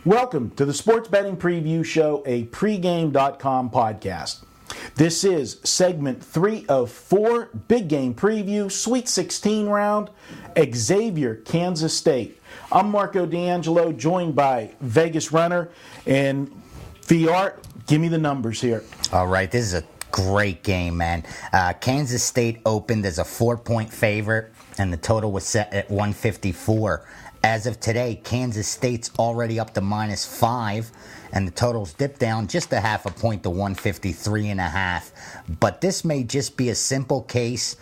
Welcome to the Sports Betting Preview Show, a pregame.com podcast. This is segment 3 of 4, big game preview, Sweet 16 round, Xavier, Kansas State. I'm Marco D'Angelo, joined by Vegas Runner and VR. Give me the numbers here. All right, this is a great game, man. Kansas State opened as a 4-point favorite, and the total was set at 154. As of today, Kansas State's already up to -5, and the total's dipped down just a half a point to 153.5. But this may just be a simple case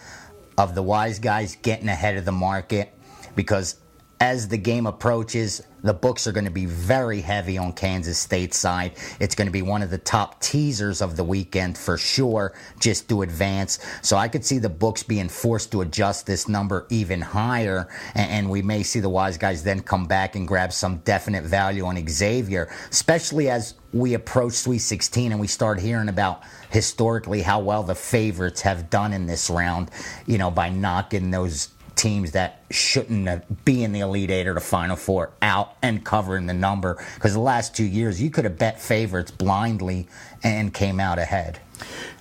of the wise guys getting ahead of the market, because as the game approaches, the books are going to be very heavy on Kansas State's side. It's going to be one of the top teasers of the weekend for sure, just to advance. So I could see the books being forced to adjust this number even higher, and we may see the wise guys then come back and grab some definite value on Xavier, especially as we approach Sweet 16 and we start hearing about historically how well the favorites have done in this round, you know, by knocking those teams that shouldn't be in the Elite Eight or the Final Four out and covering the number. Because the last 2 years, you could have bet favorites blindly and came out ahead.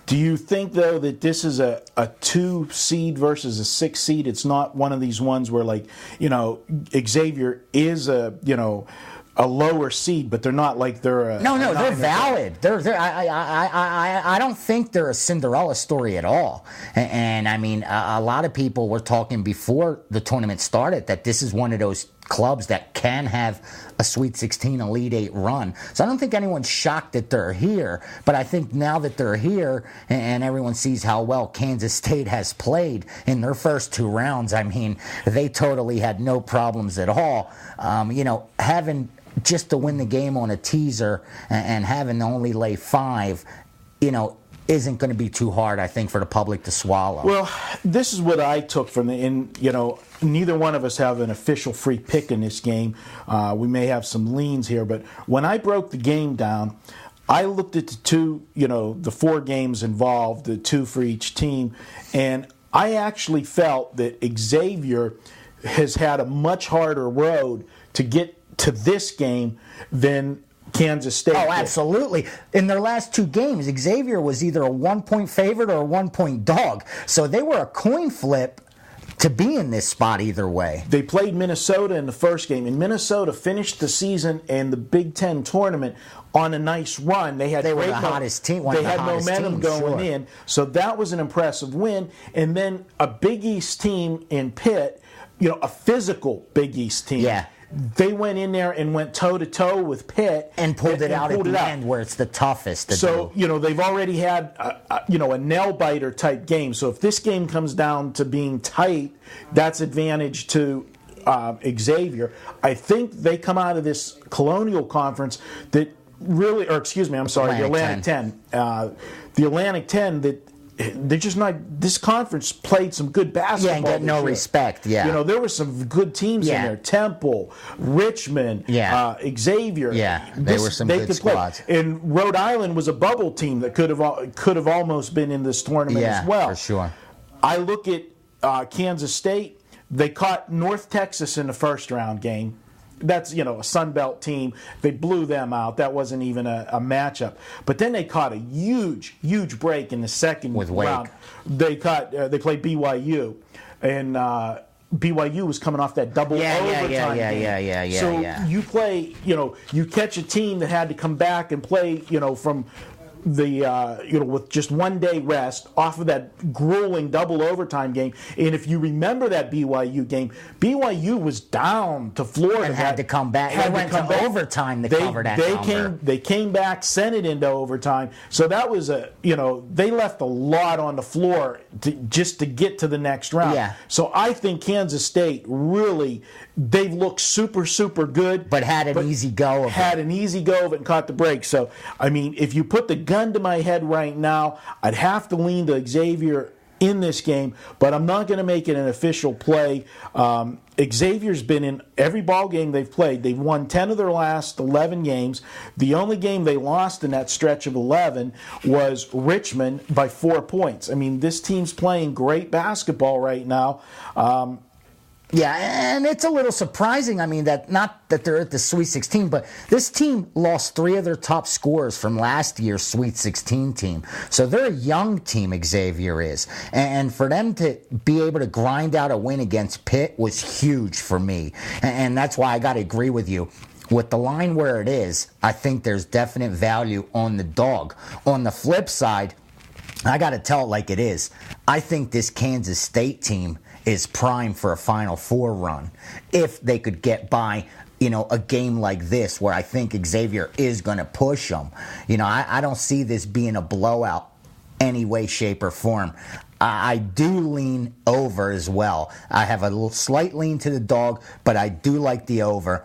Do you think, though, that this is a 2 seed versus a 6 seed? It's not one of these ones where, like, you know, Xavier is a lower seed, but they're not like they're a... No, they're valid. I don't think they're a Cinderella story at all. And I mean, a lot of people were talking before the tournament started that this is one of those clubs that can have a Sweet 16 Elite 8 run. So I don't think anyone's shocked that they're here, but I think now that they're here and everyone sees how well Kansas State has played in their first 2 rounds, I mean, they totally had no problems at all. Having just to win the game on a teaser and having to only lay 5, isn't going to be too hard, I think, for the public to swallow. Well, this is what I took from neither one of us have an official free pick in this game. We may have some leans here, but when I broke the game down, I looked at the 4 games involved, the 2 for each team, and I actually felt that Xavier has had a much harder road to get to this game than Kansas State. Oh, absolutely. In their last 2 games, Xavier was either a 1-point favorite or a 1-point dog. So they were a coin flip to be in this spot either way. They played Minnesota in the first game, and Minnesota finished the season and the Big Ten tournament on a nice run. They were the hottest team. They had momentum going in, so that was an impressive win. And then a Big East team in Pitt, a physical Big East team. Yeah. They went in there and went toe-to-toe with Pitt. And pulled it out at the end where it's the toughest to do. So, they've already had, a nail-biter type game. So if this game comes down to being tight, that's advantage to Xavier. I think they come out of this Colonial Conference that really, the Atlantic 10. The Atlantic 10 that they're just not. This conference played some good basketball. Yeah, and got no respect. Yeah, there were some good teams in there. Temple, Richmond, Xavier. Yeah, they were some good squads. And Rhode Island was a bubble team that could have almost been in this tournament as well. For sure. I look at Kansas State. They caught North Texas in the first round game. That's, a Sun Belt team. They blew them out. That wasn't even a matchup. But then they caught a huge, huge break in the second round. They played BYU, and BYU was coming off that double overtime game. So you play, you catch a team that had to come back and play, from the with just 1 day rest off of that grueling double overtime game. And if you remember that BYU game, BYU was down to Florida and had to come back. They went to overtime to cover that number. They came back, sent it into overtime. So that was they left a lot on the floor just to get to the next round. Yeah. So I think Kansas State really, they looked super, super good. But had an easy go of it and caught the break. So, I mean, if you put the gun to my head right now, I'd have to lean to Xavier in this game, but I'm not going to make it an official play. Xavier's been in every ball game they've played. They've won 10 of their last 11 games. The only game they lost in that stretch of 11 was Richmond by 4 points. I mean, this team's playing great basketball right now. Yeah, and it's a little surprising. I mean, that not that they're at the Sweet 16, but this team lost 3 of their top scorers from last year's Sweet 16 team. So they're a young team, Xavier is. And for them to be able to grind out a win against Pitt was huge for me. And that's why I got to agree with you. With the line where it is, I think there's definite value on the dog. On the flip side, I got to tell it like it is. I think this Kansas State team is prime for a Final Four run if they could get by, a game like this where I think Xavier is going to push them. I don't see this being a blowout any way, shape, or form. I do lean over as well. I have a little slight lean to the dog, but I do like the over.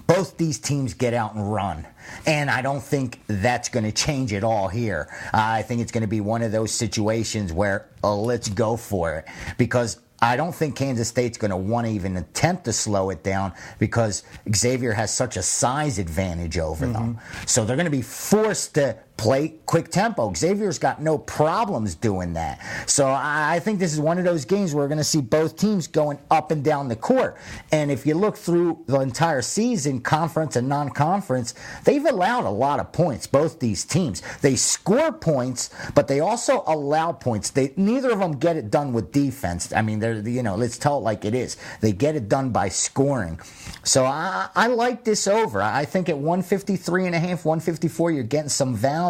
Both these teams get out and run, and I don't think that's going to change at all here. I think it's going to be one of those situations where let's go for it, because I don't think Kansas State's going to want to even attempt to slow it down because Xavier has such a size advantage over them. So they're going to be forced to play quick tempo. Xavier's got no problems doing that. So I think this is one of those games where we're going to see both teams going up and down the court. And if you look through the entire season, conference and non-conference, they've allowed a lot of points, both these teams. They score points, but they also allow points. Neither of them get it done with defense. I mean, let's tell it like it is. They get it done by scoring. So I like this over. I think at 153.5, 154, you're getting some value.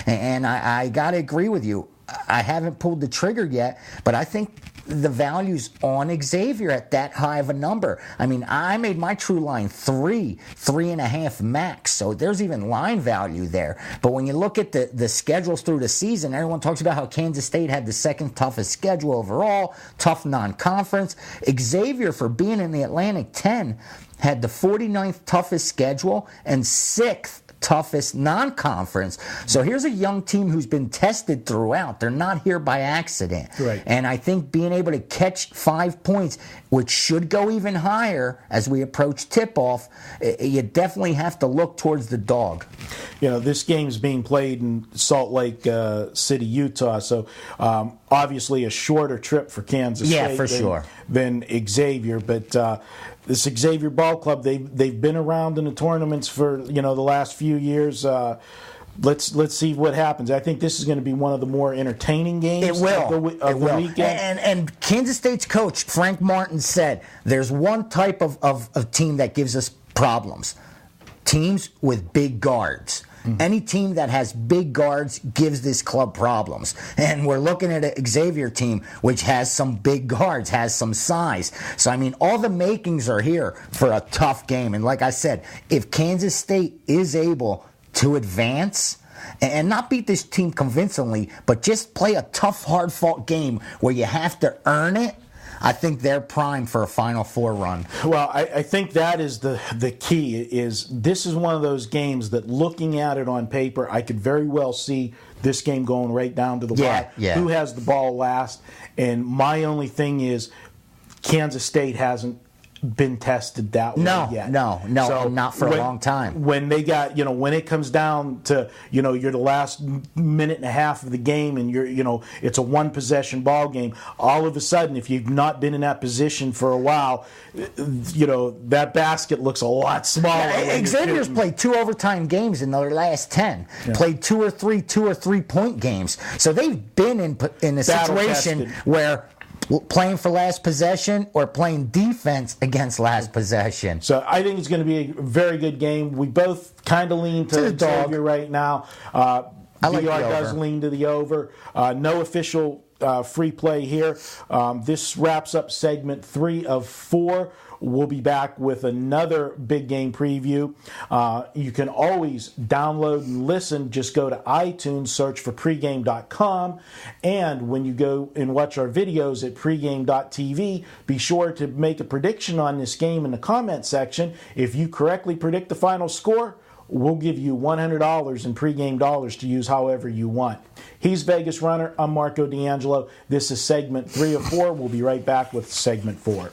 And I got to agree with you. I haven't pulled the trigger yet, but I think the value's on Xavier at that high of a number. I mean, I made my true line 3.5 max, so there's even line value there. But when you look at the schedules through the season, everyone talks about how Kansas State had the second toughest schedule overall, tough non-conference. Xavier, for being in the Atlantic 10, had the 49th toughest schedule and 6th toughest non-conference. So here's a young team who's been tested throughout. They're not here by accident. Right. And I think being able to catch 5 points, which should go even higher as we approach tip-off, you definitely have to look towards the dog. This game's being played in Salt Lake City, Utah, so obviously a shorter trip for Kansas State than Xavier, but this Xavier Ball Club, they've been around in the tournaments for the last few years. Let's see what happens. I think this is going to be one of the more entertaining games of the weekend. And Kansas State's coach, Frank Martin, said there's one type of team that gives us problems. Teams with big guards. Any team that has big guards gives this club problems. And we're looking at a Xavier team which has some big guards, has some size. So, I mean, all the makings are here for a tough game. And like I said, if Kansas State is able to advance and not beat this team convincingly, but just play a tough, hard-fought game where you have to earn it, I think they're primed for a Final Four run. Well, I think that is the key. Is this is one of those games that, looking at it on paper, I could very well see this game going right down to the wire. Who has the ball last? And my only thing is Kansas State hasn't been tested that way yet. No, so not for a long time. When they got, when it comes down to, you're the last minute and a half of the game and it's a one possession ball game, all of a sudden, if you've not been in that position for a while, that basket looks a lot smaller. Yeah, Xavier's played 2 overtime games in their last 10. Yeah. Played 2 or 3-point games. So they've been in a situation where playing for last possession or playing defense against last possession. So I think it's going to be a very good game. We both kind of lean to the Xavier right now. I like VR the over. Does lean to the over. No official free play here. This wraps up segment 3 of 4. We'll be back with another big game preview. You can always download and listen. Just go to iTunes, search for pregame.com. And when you go and watch our videos at pregame.tv, be sure to make a prediction on this game in the comment section. If you correctly predict the final score, we'll give you $100 in pregame dollars to use however you want. He's Vegas Runner. I'm Marco D'Angelo. This is segment 3 of 4. We'll be right back with segment 4.